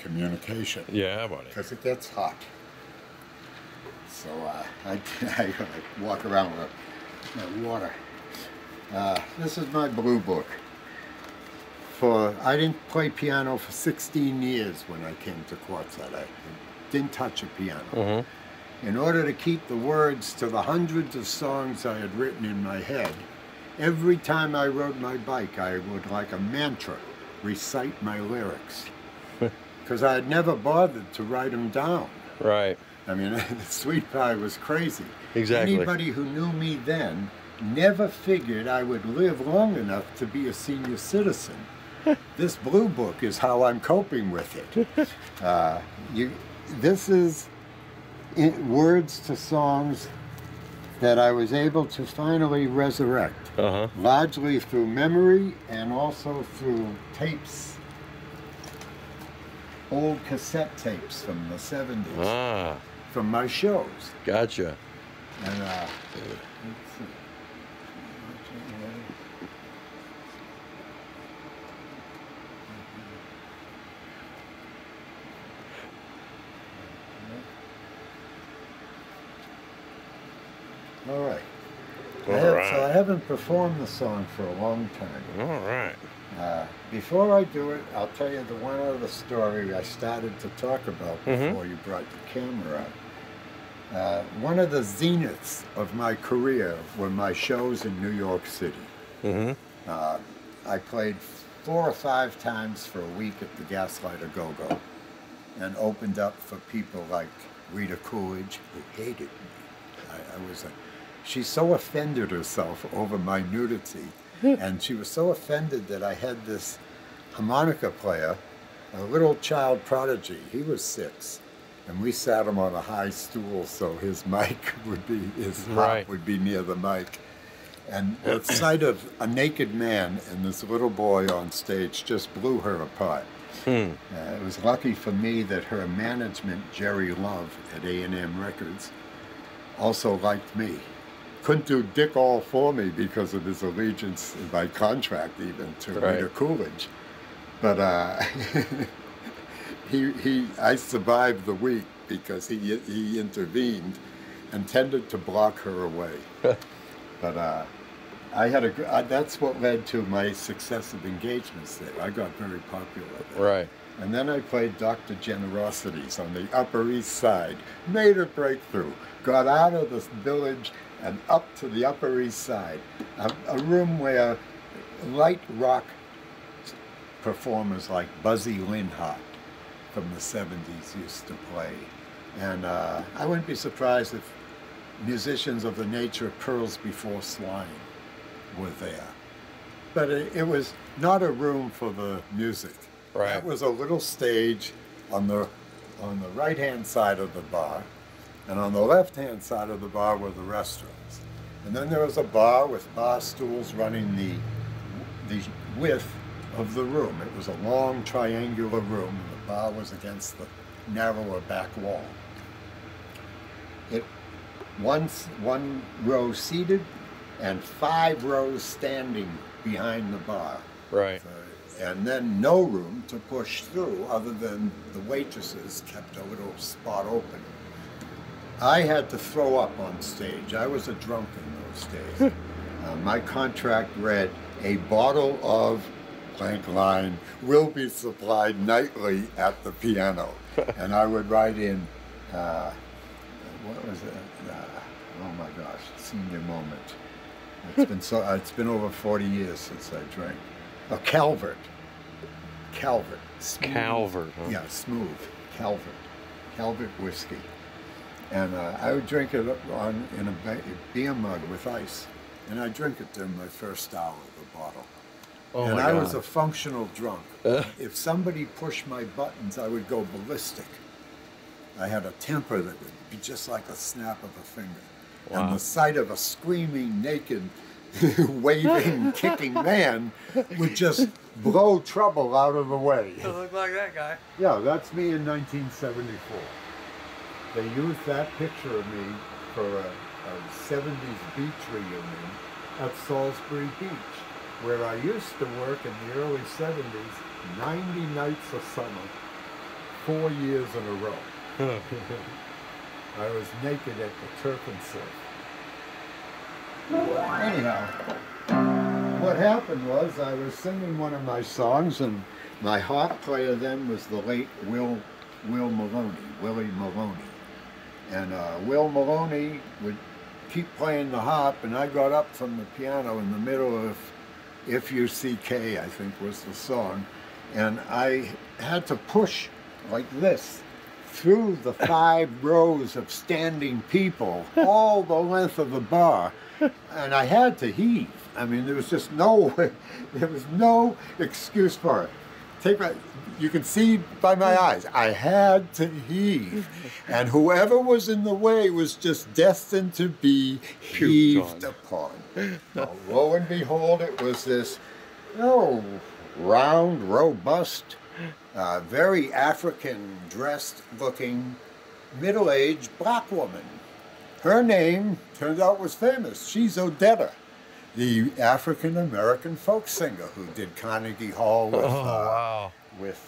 communication. Yeah, buddy. Because it gets hot. So I walk around with my water. This is my blue book. I didn't play piano for 16 years when I came to Quartzsite. I didn't touch a piano. Mm-hmm. In order to keep the words to the hundreds of songs I had written in my head, every time I rode my bike, I would, like a mantra, recite my lyrics. Because I had never bothered to write them down. Right. I mean, Sweet Pie was crazy. Exactly. Anybody who knew me then never figured I would live long enough to be a senior citizen. This blue book is how I'm coping with it. This is words to songs that I was able to finally resurrect, largely through memory and also through tapes, old cassette tapes from the 70s, from my shows. Gotcha. And let's see. All right. So I haven't performed the song for a long time. All right. Before I do it, I'll tell you the one other story I started to talk about before you brought the camera out. One of the zeniths of my career were my shows in New York City. I played 4 or 5 times for a week at the Gaslight Go-Go and opened up for people like Rita Coolidge, who hated me. She so offended herself over my nudity, and she was so offended that I had this harmonica player, a little child prodigy. He was 6, and we sat him on a high stool so his mic would be, his hat would be near the mic. And the sight of a naked man and this little boy on stage just blew her apart. It was lucky for me that her management, Jerry Love at A&M Records, also liked me. Couldn't do dick all for me because of his allegiance by contract even to Rita Coolidge. But I survived the week because he intervened and tended to block her away. But that's what led to my successive engagements there. I got very popular there. Right. And then I played Dr. Generosity's on the Upper East Side, made a breakthrough, got out of the village and up to the Upper East Side, a room where light rock performers like Buzzy Linhart from the 70s used to play. And I wouldn't be surprised if musicians of the nature of Pearls Before Swine were there. But it was not a room for the music. Right. That was a little stage on the right-hand side of the bar, and on the left-hand side of the bar were the restrooms. And then there was a bar with bar stools running the width of the room. It was a long triangular room, and the bar was against the narrower back wall. One row seated and 5 rows standing behind the bar. Right. And then no room to push through other than the waitresses kept a little spot open. I had to throw up on stage. I was a drunk in those days. My contract read, a bottle of blank line will be supplied nightly at the piano. And I would write in, what was it? Oh my gosh, senior moment. It's been over 40 years since I drank. A Calvert. Smooth. Calvert, huh? Yeah, smooth. Calvert whiskey. And I would drink it in a beer mug with ice. And I'd drink it during my first hour of the bottle. Oh and my I God. was a functional drunk. If somebody pushed my buttons, I would go ballistic. I had a temper that would be just like a snap of a finger. Wow. And the sight of a screaming, naked, waving, kicking man would just blow trouble out of the way. You look like that guy. Yeah, that's me in 1974. They used that picture of me for a 70s beach reunion at Salisbury Beach, where I used to work in the early 70s, 90 nights a summer, 4 years in a row. I was naked at the turf and surf. Anyhow, what happened was I was singing one of my songs, and my harp player then was the late Willie Maloney. And Will Maloney would keep playing the harp, and I got up from the piano in the middle of If You See K, I think was the song, and I had to push like this through the 5 rows of standing people all the length of the bar, and I had to heave. I mean, there was just no excuse for it. You can see by my eyes, I had to heave. And whoever was in the way was just destined to be heaved upon. Well, lo and behold, it was this, round, robust, very African-dressed looking, middle-aged black woman. Her name, turned out, was famous. She's Odetta, the African-American folk singer who did Carnegie Hall with,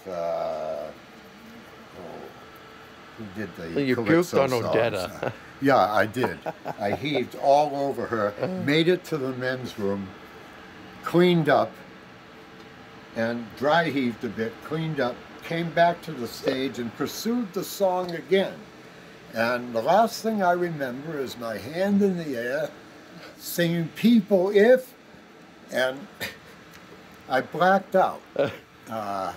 who did the You Calypso puked on songs. Odetta. Yeah, I did. I heaved all over her, made it to the men's room, cleaned up, and dry heaved a bit, cleaned up, came back to the stage and pursued the song again. And the last thing I remember is my hand in the air, singing People If, and I blacked out. I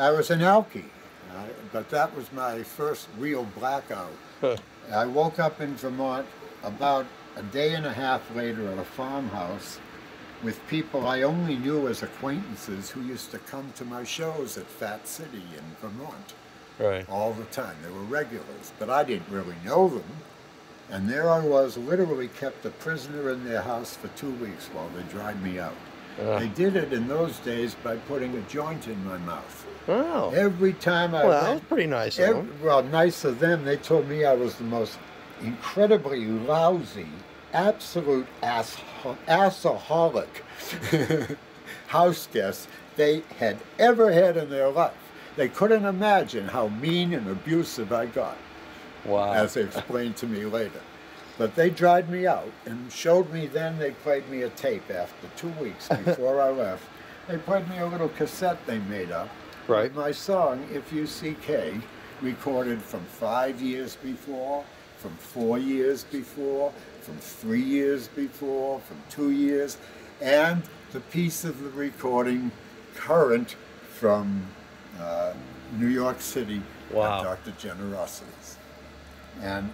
was an alkie, but that was my first real blackout. I woke up in Vermont about a day and a half later at a farmhouse with people I only knew as acquaintances who used to come to my shows at Fat City in Vermont. Right. All the time. They were regulars, but I didn't really know them. And there I was, literally kept a prisoner in their house for 2 weeks while they dried me out. They did it in those days by putting a joint in my mouth. Oh. Every time I Well, that was pretty nice of them. well, nice of them. They told me I was the most incredibly lousy, absolute assaholic house guest they had ever had in their life. They couldn't imagine how mean and abusive I got. Wow. As they explained to me later. But they dried me out and showed me then. They played me a tape after 2 weeks before I left. They played me a little cassette they made up. Right. With my song, If You See K, recorded from 5 years before, from 4 years before, from 3 years before, from 2 years, and the piece of the recording current from New York City at Dr. Generosity's. And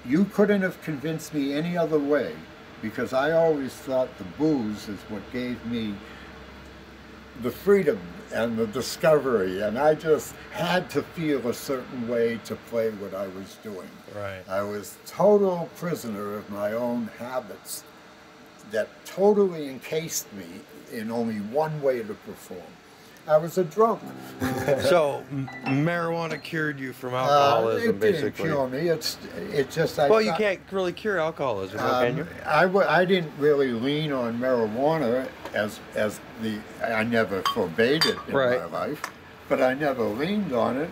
you couldn't have convinced me any other way, because I always thought the booze is what gave me the freedom and the discovery, and I just had to feel a certain way to play what I was doing. Right. I was total prisoner of my own habits that totally encased me in only one way to perform. I was a drunk. So marijuana cured you from alcoholism, basically. It didn't cure me. It just. Well, you can't really cure alcoholism, can you? I didn't really lean on marijuana I never forbade it in my life, but I never leaned on it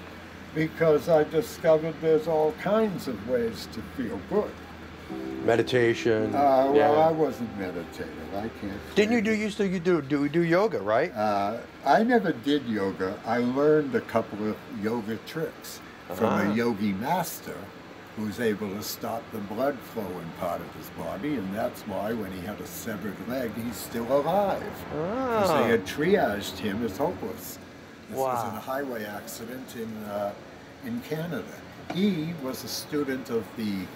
because I discovered there's all kinds of ways to feel good. Meditation. Well, I wasn't meditative. I can't. Didn't you do yoga, right? I never did yoga. I learned a couple of yoga tricks from a yogi master who's able to stop the blood flow in part of his body, and that's why when he had a severed leg, he's still alive. Because they had triaged him as hopeless. This was in a highway accident in Canada. He was a student of the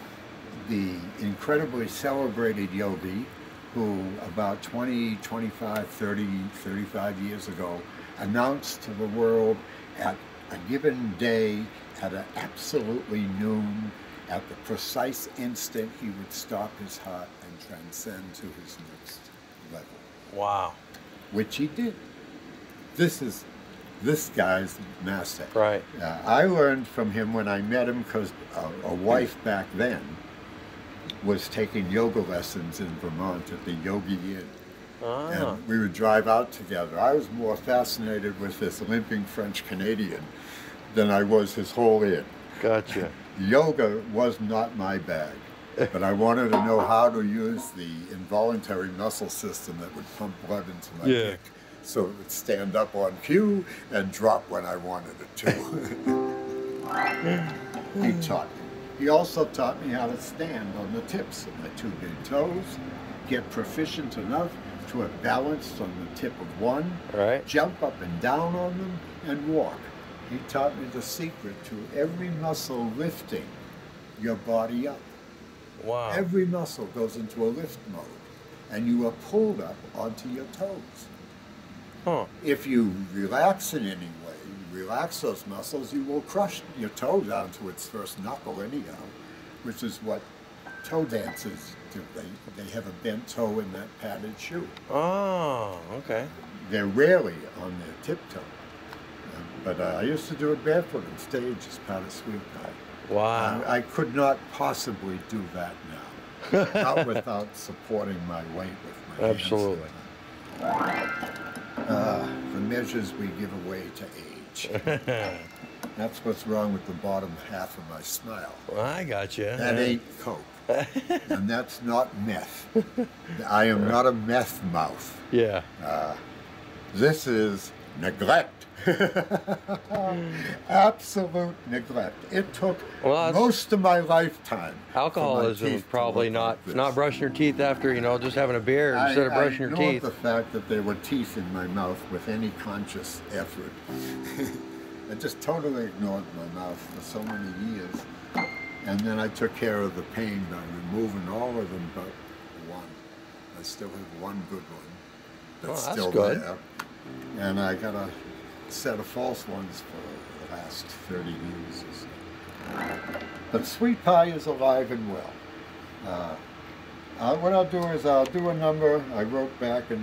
incredibly celebrated yogi who about 20, 25, 30, 35 years ago announced to the world at a given day at an absolutely noon, at the precise instant he would stop his heart and transcend to his next level. Wow. Which he did. This is this guy's master. Right. I learned from him when I met him because a wife back then was taking yoga lessons in Vermont at the Yogi Inn. And we would drive out together. I was more fascinated with this limping French Canadian than I was his whole in. Gotcha. Yoga was not my bag, but I wanted to know how to use the involuntary muscle system that would pump blood into my dick, so it would stand up on cue and drop when I wanted it to. He taught me. He also taught me how to stand on the tips of my 2 big toes, get proficient enough to have balance on the tip of one, jump up and down on them, and walk. He taught me the secret to every muscle lifting your body up. Wow. Every muscle goes into a lift mode, and you are pulled up onto your toes. Huh. If you relax in any way, relax those muscles, you will crush your toe down to its first knuckle anyhow, which is what toe dancers do. They have a bent toe in that padded shoe. Oh, okay. They're rarely on their tiptoe. But I used to do it barefoot on stage as part of Sweet Pie. Wow. I could not possibly do that now, not without supporting my weight with my Absolutely. hands. The measures we give away to age. That's what's wrong with the bottom half of my smile. Well, I got you. That ain't Coke. And that's not meth. I am not a meth mouth. Yeah. This is neglect. Absolute neglect. It took most of my lifetime. Alcoholism is probably not brushing your teeth after, just having a beer instead of brushing your teeth. The fact that there were teeth in my mouth with any conscious effort. I just totally ignored my mouth for so many years. And then I took care of the pain by removing all of them but one. I still have one good one that's still there. And I got a set of false ones for the last 30 years or so. But Sweet Pie is alive and well. What I'll do is I'll do a number I wrote back in